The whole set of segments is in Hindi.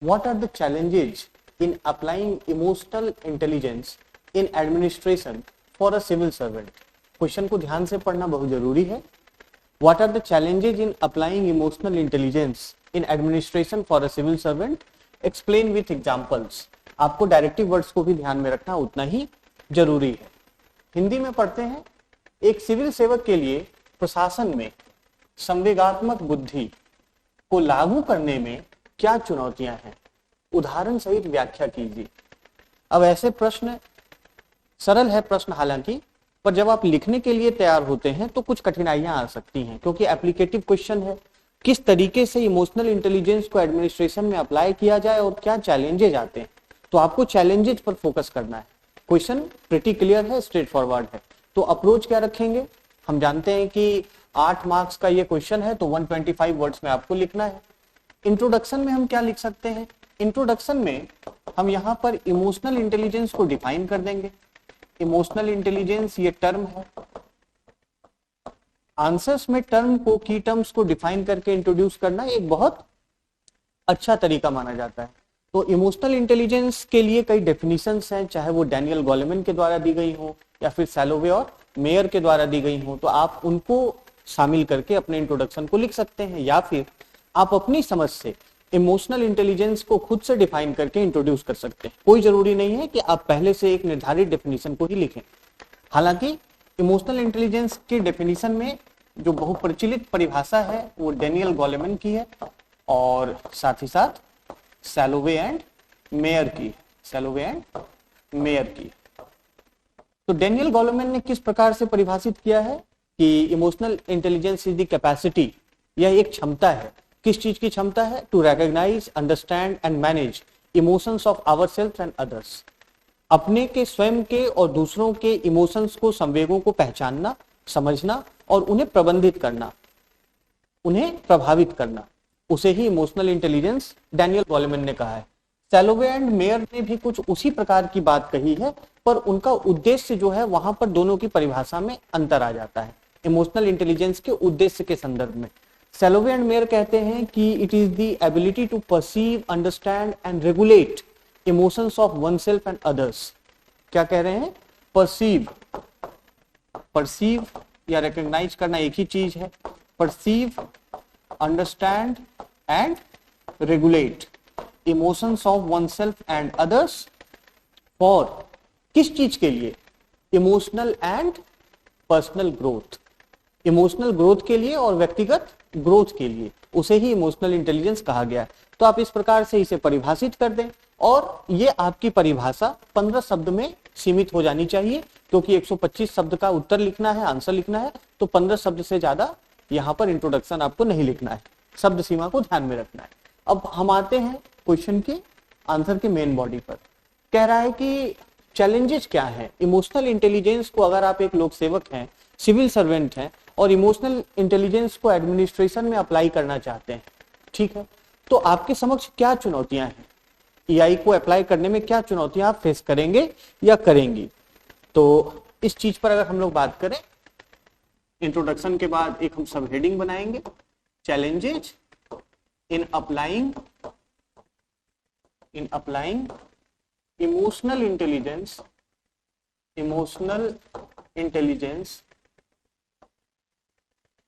What are the challenges in applying emotional intelligence in administration for a civil servant? Question को ध्यान से पढ़ना बहुत जरूरी है. What are the challenges in applying emotional intelligence in administration for a civil servant? Explain with examples. आपको डायरेक्टिव वर्ड्स को भी ध्यान में रखना उतना ही जरूरी है. हिंदी में पढ़ते हैं. एक सिविल सेवक के लिए प्रशासन में संवेगात्मक बुद्धि को लागू करने में क्या चुनौतियां हैं? उदाहरण सहित व्याख्या कीजिए. अब ऐसे प्रश्न, सरल है प्रश्न हालांकि, पर जब आप लिखने के लिए तैयार होते हैं तो कुछ कठिनाइयां आ सकती हैं, क्योंकि एप्लीकेटिव क्वेश्चन है. किस तरीके से इमोशनल इंटेलिजेंस को एडमिनिस्ट्रेशन में अप्लाई किया जाए और क्या चैलेंजेज आते हैं, तो आपको चैलेंजेज पर फोकस करना है. क्वेश्चन प्रीटी क्लियर है, स्ट्रेट फॉरवर्ड है. तो अप्रोच क्या रखेंगे? हम जानते हैं कि 8 मार्क्स का ये क्वेश्चन है, तो 125 वर्ड्स में आपको लिखना है. इंट्रोडक्शन में हम क्या लिख सकते हैं? इंट्रोडक्शन में हम यहाँ पर इमोशनल इंटेलिजेंस को डिफाइन कर देंगे. इमोशनल इंटेलिजेंस ये टर्म है. आंसर्स में टर्म को, की टर्म्स को डिफाइन करके इंट्रोड्यूस करना एक बहुत अच्छा तरीका माना जाता है. तो इमोशनल इंटेलिजेंस के लिए कई डेफिनेशंस हैं, चाहे वो डैनियल गोलेमन के द्वारा दी गई हो या फिर सैलोवे और मेयर के द्वारा दी गई हो, तो आप उनको शामिल करके अपने इंट्रोडक्शन को लिख सकते हैं, या फिर आप अपनी समझ से इमोशनल इंटेलिजेंस को खुद से डिफाइन करके इंट्रोड्यूस कर सकते हैं. कोई जरूरी नहीं है कि आप पहले से एक निर्धारित डेफिनेशन को ही लिखें. हालांकि इमोशनल इंटेलिजेंस के डेफिनेशन में जो बहुप्रचलित परिभाषा है वो डैनियल गोलेमन की है और साथ ही साथ सैलोवे एंड मेयर की. सैलोवे एंड मेयर की. तो डैनियल गोलेमन ने किस प्रकार से परिभाषित किया है कि emotional intelligence is the capacity, यह एक क्षमता है. किस चीज की क्षमता है? To recognise, understand and manage emotions of ourself and others. अपने के, स्वयं के और दूसरों के इमोशंस को, संवेगों को पहचानना, समझना और उन्हें प्रबंधित करना, उन्हें प्रभावित करना, उसे ही इमोशनल इंटेलिजेंस डैनियल गोलेमन ने कहा है. सैलोवे एंड मेयर ने भी कुछ उसी प्रकार की बात कही है, पर उनका उद्देश्य जो है वहां पर दोनों की परिभाषा में अंतर आ जाता है इमोशनल इंटेलिजेंस के उद्देश्य के संदर्भ में. सैलोवे एंड मेयर कहते हैं कि it is the ability to perceive, understand and regulate emotions of oneself and others. क्या कह रहे हैं? परसीव, परसीव या रिकॉग्नाइज करना एक ही चीज है. Perceive, understand and regulate emotions of oneself and others for, किस चीज के लिए? Emotional and personal growth. Emotional growth के लिए और व्यक्तिगत ग्रोथ के लिए, उसे ही इमोशनल इंटेलिजेंस कहा गया है. तो आप इस प्रकार से इसे परिभाषित कर दें और ये आपकी परिभाषा 15 शब्द में सीमित हो जानी चाहिए, क्योंकि 125 शब्द का उत्तर लिखना है, आंसर लिखना है, तो 15 शब्द से ज्यादा यहाँ पर इंट्रोडक्शन आपको नहीं लिखना है. शब्द सीमा को ध्यान में रखना है. अब हम आते हैं क्वेश्चन के आंसर के मेन बॉडी पर. कह रहा है कि चैलेंजेस क्या है इमोशनल इंटेलिजेंस को, अगर आप एक लोक सेवक हैं, सिविल सर्वेंट हैं और इमोशनल इंटेलिजेंस को एडमिनिस्ट्रेशन में अप्लाई करना चाहते हैं. ठीक है, तो आपके समक्ष क्या चुनौतियां हैं? ईआई को अप्लाई करने में क्या चुनौतियां आप फेस करेंगे या करेंगी? तो इस चीज पर अगर हम लोग बात करें, इंट्रोडक्शन के बाद एक हम सब हेडिंग बनाएंगे, challenges in applying emotional intelligence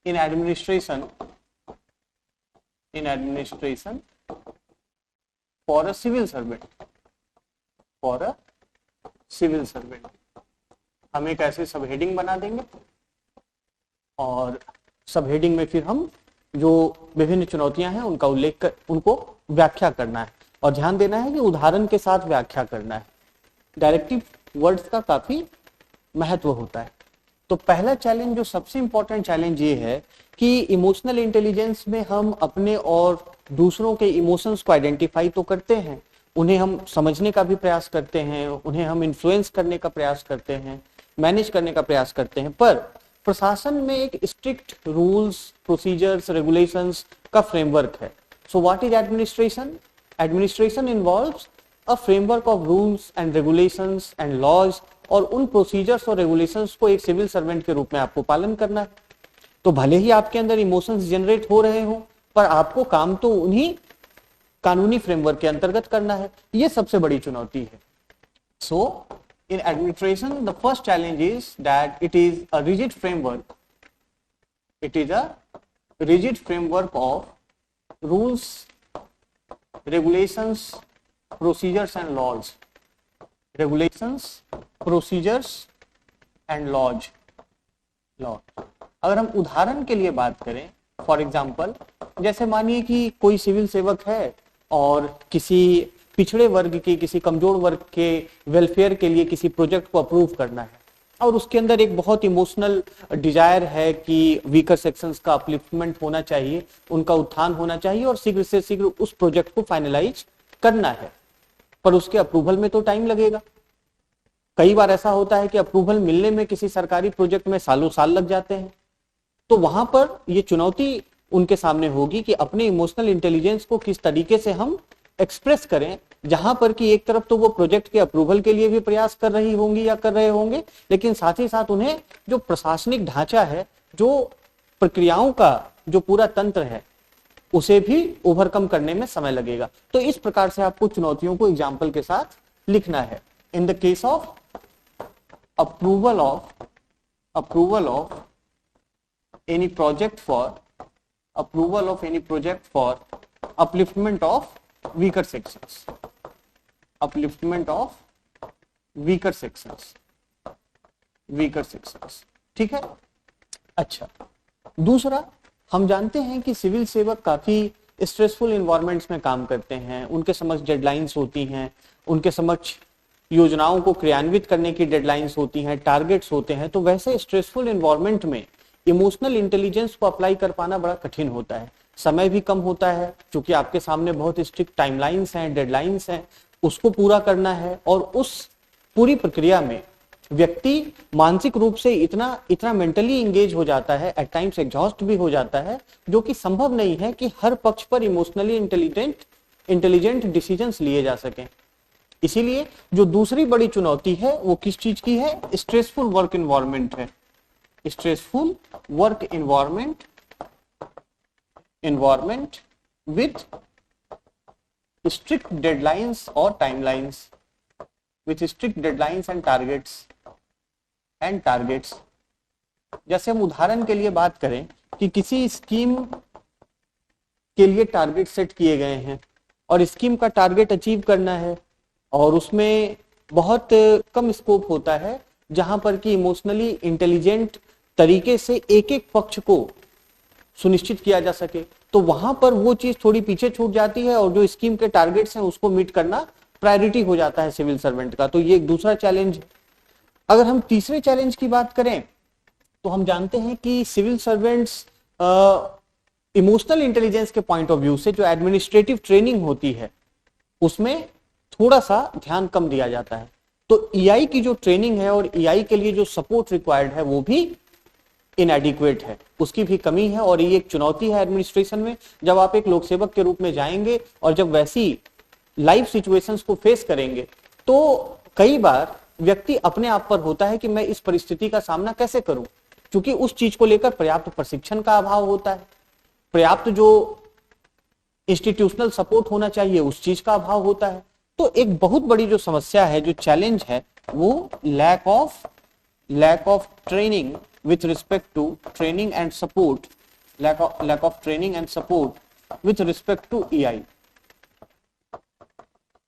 in administration for a civil servant. हम एक ऐसे सब हेडिंग बना देंगे और सब हेडिंग में फिर हम जो विभिन्न चुनौतियां हैं उनका उल्लेख कर, उनको व्याख्या करना है. और ध्यान देना है कि उदाहरण के साथ व्याख्या करना है. डायरेक्टिव वर्ड्स का काफी महत्व होता है. तो पहला चैलेंज, जो सबसे इंपॉर्टेंट चैलेंज ये है कि इमोशनल इंटेलिजेंस में हम अपने और दूसरों के इमोशंस को आइडेंटिफाई तो करते हैं, उन्हें हम समझने का भी प्रयास करते हैं, उन्हें हम इन्फ्लुएंस करने का प्रयास करते हैं, मैनेज करने का प्रयास करते हैं, पर प्रशासन में एक स्ट्रिक्ट रूल्स, प्रोसीजर्स, रेगुलेशंस का फ्रेमवर्क है. So what is administration? Administration involves a framework of rules and regulations and laws, और उन प्रोसीजर्स और रेगुलेशंस को एक सिविल सर्वेंट के रूप में आपको पालन करना है. तो भले ही आपके अंदर इमोशंस जनरेट हो रहे हो, पर आपको काम तो उन्हीं कानूनी फ्रेमवर्क के अंतर्गत करना है, ये सबसे बड़ी चुनौती है। So in administration the first challenge is that it is a rigid framework, it is a rigid framework of rules, regulations, procedures and laws, regulations, procedures and laws। अगर हम उदाहरण के लिए बात करें, फॉर एग्जाम्पल जैसे मानिए कि कोई सिविल सेवक है और किसी पिछड़े वर्ग के, किसी कमजोर वर्ग के वेलफेयर के लिए किसी प्रोजेक्ट को अप्रूव करना है और उसके अंदर एक बहुत इमोशनल डिजायर है कि वीकर सेक्शंस का अपलिफ्टमेंट होना चाहिए, उनका उत्थान होना चाहिए और शीघ्र से शीघ्र उस प्रोजेक्ट को फाइनलाइज करना है, पर उसके अप्रूवल में तो टाइम लगेगा। कई बार ऐसा होता है कि अप्रूवल मिलने में किसी सरकारी प्रोजेक्ट में सालों साल लग जाते हैं। तो वहां पर यह चुनौती उनके सामने होगी कि अपने इमोशनल इंटेलिजेंस को किस तरीके से हम एक्सप्रेस करें, जहां पर कि एक तरफ तो वो प्रोजेक्ट के अप्रूवल के लिए भी प्रयास कर रही होंगी या कर रहे होंगे, लेकिन साथ ही साथ उन्हें जो प्रशासनिक ढांचा है, जो प्रक्रियाओं का जो पूरा तंत्र है, उसे भी ओवरकम करने में समय लगेगा। तो इस प्रकार से आपको चुनौतियों को एग्जाम्पल के साथ लिखना है। In the case of approval of any project for upliftment of weaker sections, ठीक है। अच्छा, दूसरा, हम जानते हैं कि सिविल सेवक काफी स्ट्रेसफुल इन्वायरमेंट्स में काम करते हैं, उनके समक्ष डेडलाइंस होती हैं, उनके समक्ष योजनाओं को क्रियान्वित करने की डेडलाइंस होती हैं, टारगेट्स होते हैं। तो वैसे स्ट्रेसफुल इन्वायरमेंट में इमोशनल इंटेलिजेंस को अप्लाई कर पाना बड़ा कठिन होता है, समय भी कम होता है, क्योंकि आपके सामने बहुत स्ट्रिक्ट टाइमलाइंस हैं, डेडलाइंस हैं, उसको पूरा करना है और उस पूरी प्रक्रिया में व्यक्ति मानसिक रूप से इतना मेंटली एंगेज हो जाता है, एट टाइम्स एग्जॉस्ट भी हो जाता है, जो कि संभव नहीं है कि हर पक्ष पर इमोशनली इंटेलिजेंट डिसीजंस लिए जा सकें। इसीलिए जो दूसरी बड़ी चुनौती है वो किस चीज की है? स्ट्रेसफुल वर्क इन्वायरमेंट है। Stressful work environment with strict deadlines और timelines, with strict deadlines and targets। जैसे हम उदाहरण के लिए बात करें कि किसी स्कीम के लिए टारगेट सेट किए गए हैं और स्कीम का टारगेट अचीव करना है और उसमें बहुत कम स्कोप होता है जहां पर कि इमोशनली इंटेलिजेंट तरीके से एक एक पक्ष को सुनिश्चित किया जा सके, तो वहां पर वो चीज थोड़ी पीछे छूट जाती है और जो स्कीम के टारगेट्स हैं उसको मीट करना प्रायोरिटी हो जाता है सिविल सर्वेंट का। तो ये एक दूसरा चैलेंज है। अगर हम तीसरे चैलेंज की बात करें तो हम जानते हैं कि सिविल सर्वेंट्स इमोशनल इंटेलिजेंस के पॉइंट ऑफ व्यू से जो एडमिनिस्ट्रेटिव ट्रेनिंग होती है उसमें थोड़ा सा ध्यान कम दिया जाता है। तो ईआई की जो ट्रेनिंग है और ईआई के लिए जो सपोर्ट रिक्वायर्ड है वो भी इनएडिक्वेट है, उसकी भी कमी है और ये एक चुनौती है एडमिनिस्ट्रेशन में। जब आप एक लोक सेवक के रूप में जाएंगे और जब वैसी लाइफ सिचुएशंस को फेस करेंगे तो कई बार व्यक्ति अपने आप पर होता है कि मैं इस परिस्थिति का सामना कैसे करूं, क्योंकि उस चीज को लेकर पर्याप्त प्रशिक्षण का अभाव होता है, पर्याप्त जो इंस्टीट्यूशनल सपोर्ट होना चाहिए उस चीज का अभाव होता है। तो एक बहुत बड़ी जो समस्या है, जो चैलेंज है, वो lack of training with respect to training and support, lack of training and support with respect to EI,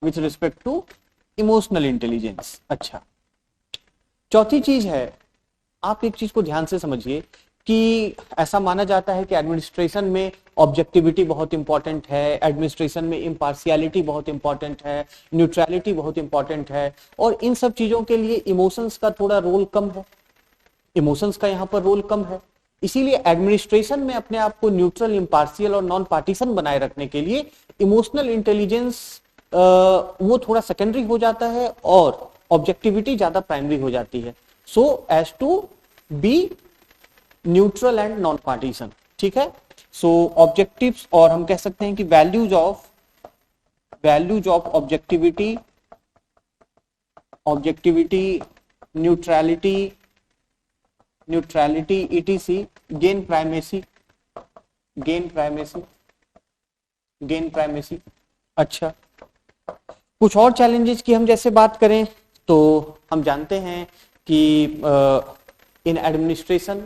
with respect to emotional intelligence। अच्छा, चौथी चीज है, आप एक चीज को ध्यान से समझिए कि ऐसा माना जाता है कि एडमिनिस्ट्रेशन में ऑब्जेक्टिविटी बहुत इंपॉर्टेंट है, एडमिनिस्ट्रेशन में इम्पार्शियलिटी बहुत इंपॉर्टेंट है, न्यूट्रलिटी बहुत इंपॉर्टेंट है, और इन सब चीजों के लिए इमोशंस का थोड़ा रोल कम है, इमोशंस का यहाँ पर रोल कम है। इसीलिए एडमिनिस्ट्रेशन में अपने आप को न्यूट्रल, इम्पार्शियल और नॉन पार्टीशन बनाए रखने के लिए इमोशनल इंटेलिजेंस वो थोड़ा सेकेंडरी हो जाता है और ऑब्जेक्टिविटी ज्यादा प्राइमरी हो जाती है, so as to be neutral and non partisan. ठीक है, सो ऑब्जेक्टिव्स, और हम कह सकते हैं कि values of objectivity, neutrality etc, gain primacy, अच्छा, कुछ और चैलेंजेस की हम जैसे बात करें तो हम जानते हैं कि in administration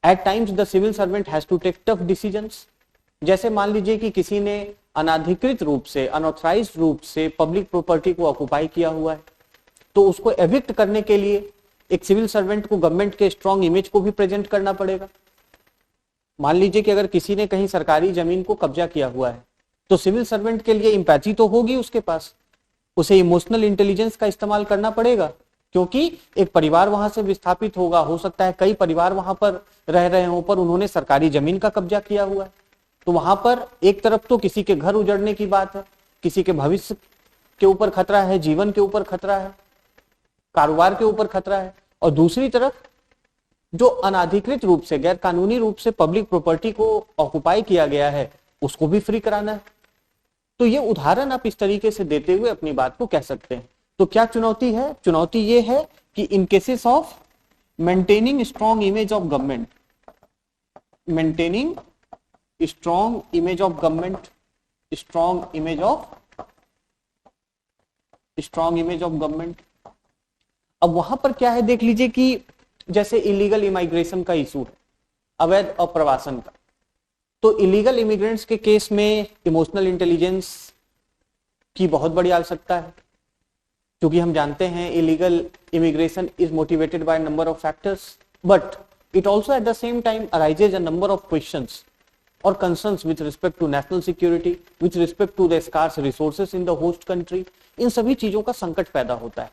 at times the civil servant has to take tough decisions. जैसे मान लीजिए कि किसी ने अनाधिकृत रूप से, अनऑथराइज्ड रूप से पब्लिक प्रॉपर्टी को ऑक्युपाई किया हुआ है, तो उसको एविक्ट करने के लिए एक सिविल सर्वेंट को गवर्नमेंट के स्ट्रॉन्ग इमेज को भी प्रेजेंट करना पड़ेगा। मान लीजिए कि अगर किसी ने कहीं सरकारी जमीन को कब्जा किया हुआ है, तो सिविल सर्वेंट के लिए इंपैथी तो होगी उसके पास, उसे इमोशनल इंटेलिजेंस का इस्तेमाल करना पड़ेगा, क्योंकि एक परिवार वहां से विस्थापित होगा, हो सकता है कई परिवार वहां पर रह रहे हों, पर उन्होंने सरकारी जमीन का कब्जा किया हुआ है। तो वहां पर एक तरफ तो किसी के घर उजड़ने की बात है, किसी के भविष्य के ऊपर खतरा है, जीवन के ऊपर खतरा है, कारोबार के ऊपर खतरा है, और दूसरी तरफ जो अनाधिकृत रूप से, गैर कानूनी रूप से पब्लिक प्रॉपर्टी को ऑक्युपाई किया गया है, उसको भी फ्री कराना है। तो ये उदाहरण आप इस तरीके से देते हुए अपनी बात को कह सकते हैं। तो क्या चुनौती है? चुनौती ये है कि in cases of maintaining strong image of government, maintaining strong image of government, strong image of government. अब वहां पर क्या है, देख लीजिए कि जैसे इलीगल इमाइग्रेशन का इशू है, अवैध अप्रवासन का, तो इलीगल इमिग्रेंट्स के केस में इमोशनल इंटेलिजेंस की बहुत बड़ी आवश्यकता है, क्योंकि हम जानते हैं illegal immigration is motivated by number of factors, but it also at the same time arises a number of questions और concerns with respect to national security, with respect to the scarce resources in the host country. इन सभी चीजों का संकट पैदा होता है।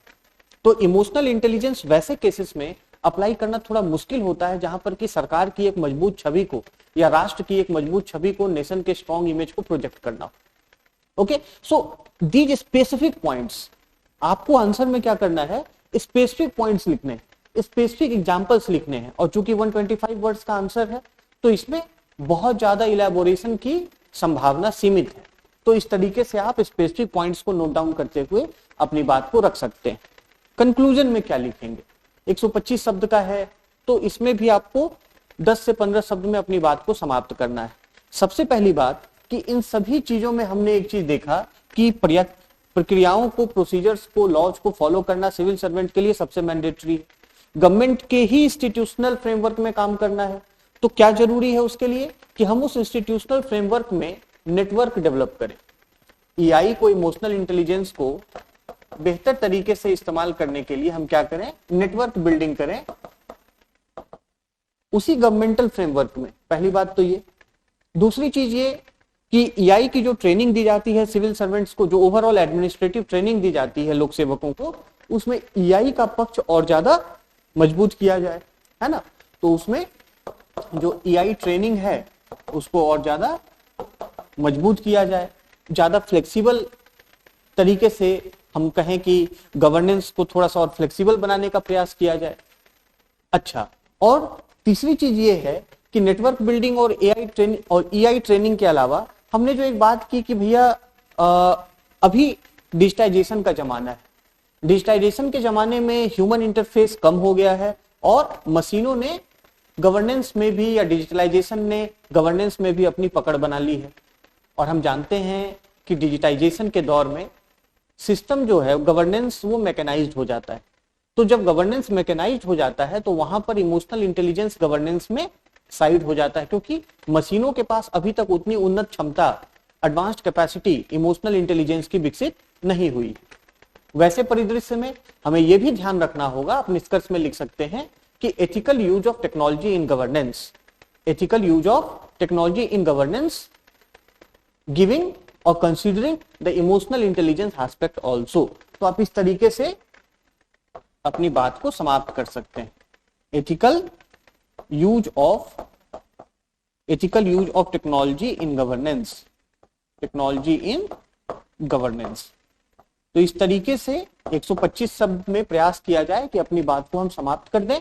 तो इमोशनल इंटेलिजेंस वैसे केसेस में अप्लाई करना थोड़ा मुश्किल होता है जहां पर कि सरकार की एक मजबूत छवि को या राष्ट्र की एक मजबूत छवि को, नेशन के स्ट्रॉन्ग इमेज को प्रोजेक्ट करना हो। Okay, so these specific points, आपको आंसर में क्या करना है, स्पेसिफिक पॉइंट्स लिखने हैं, स्पेसिफिक एग्जांपल्स लिखने हैं, और चूंकि 125 वर्ड्स का आंसर है तो इसमें बहुत ज्यादा इलेबोरेशन की संभावना सीमित है। तो इस तरीके से आप स्पेसिफिक पॉइंट्स को नोट डाउन करते हुए अपनी बात को रख सकते हैं। कंक्लूजन में क्या लिखेंगे, 125 शब्द का है, तो इसमें भी आपको 10 से 15 शब्द में अपनी बात को समाप्त करना है। सबसे पहली बात कि इन सभी चीजों में हमने एक चीज देखा कि प्रक्रियाओं को, प्रोसीजर्स को, लॉज को फॉलो करना सिविल सर्वेंट के लिए सबसे मैंडेटरी, गवर्नमेंट के ही इंस्टीट्यूशनल फ्रेमवर्क में काम करना है। तो क्या जरूरी है उसके लिए कि हम उस इंस्टीट्यूशनल फ्रेमवर्क में नेटवर्क डेवलप करें, ईआई को, इमोशनल इंटेलिजेंस को बेहतर तरीके से इस्तेमाल करने के लिए हम क्या करें, नेटवर्क बिल्डिंग करें उसी गवर्नमेंटल फ्रेमवर्क में। पहली बात तो ये। दूसरी चीज ये कि ईआई की जो ट्रेनिंग दी जाती है सिविल सर्वेंट्स को, जो ओवरऑल एडमिनिस्ट्रेटिव ट्रेनिंग दी जाती है लोक सेवकों को, उसमें ईआई का पक्ष और ज्यादा मजबूत किया जाए, है ना। तो उसमें जो ईआई ट्रेनिंग है उसको और ज्यादा मजबूत किया जाए, ज्यादा फ्लेक्सिबल तरीके से हम कहें कि गवर्नेंस को थोड़ा सा और फ्लेक्सिबल बनाने का प्रयास किया जाए। अच्छा, और तीसरी चीज ये है कि नेटवर्क बिल्डिंग और ईआई ट्रेनिंग के अलावा हमने जो एक बात की कि भैया अभी डिजिटाइजेशन का जमाना है, डिजिटाइजेशन के जमाने में ह्यूमन इंटरफेस कम हो गया है और मशीनों ने गवर्नेंस में भी, या डिजिटलाइजेशन ने गवर्नेंस में भी अपनी पकड़ बना ली है। और हम जानते हैं कि डिजिटाइजेशन के दौर में सिस्टम जो है, गवर्नेंस, वो मैकेनाइज्ड हो जाता है। तो जब गवर्नेंस मैकेनाइज्ड हो जाता है तो वहां पर इमोशनल इंटेलिजेंस गवर्नेंस में साइड हो जाता है, क्योंकि मशीनों के पास अभी तक उतनी उन्नत क्षमता, एडवांस्ड कैपेसिटी इमोशनल इंटेलिजेंस की विकसित नहीं हुई। वैसे परिदृश्य में हमें यह भी ध्यान रखना होगा, आप निष्कर्ष में लिख सकते हैं कि ethical use of technology in governance, ethical use of technology in governance giving और considering the emotional intelligence aspect also. तो आप इस तरीके से अपनी बात को समाप्त कर सकते हैं। Ethical use of technology in governance, technology in governance. तो इस तरीके से 125 शब्द में प्रयास किया जाए कि अपनी बात को हम समाप्त कर दें।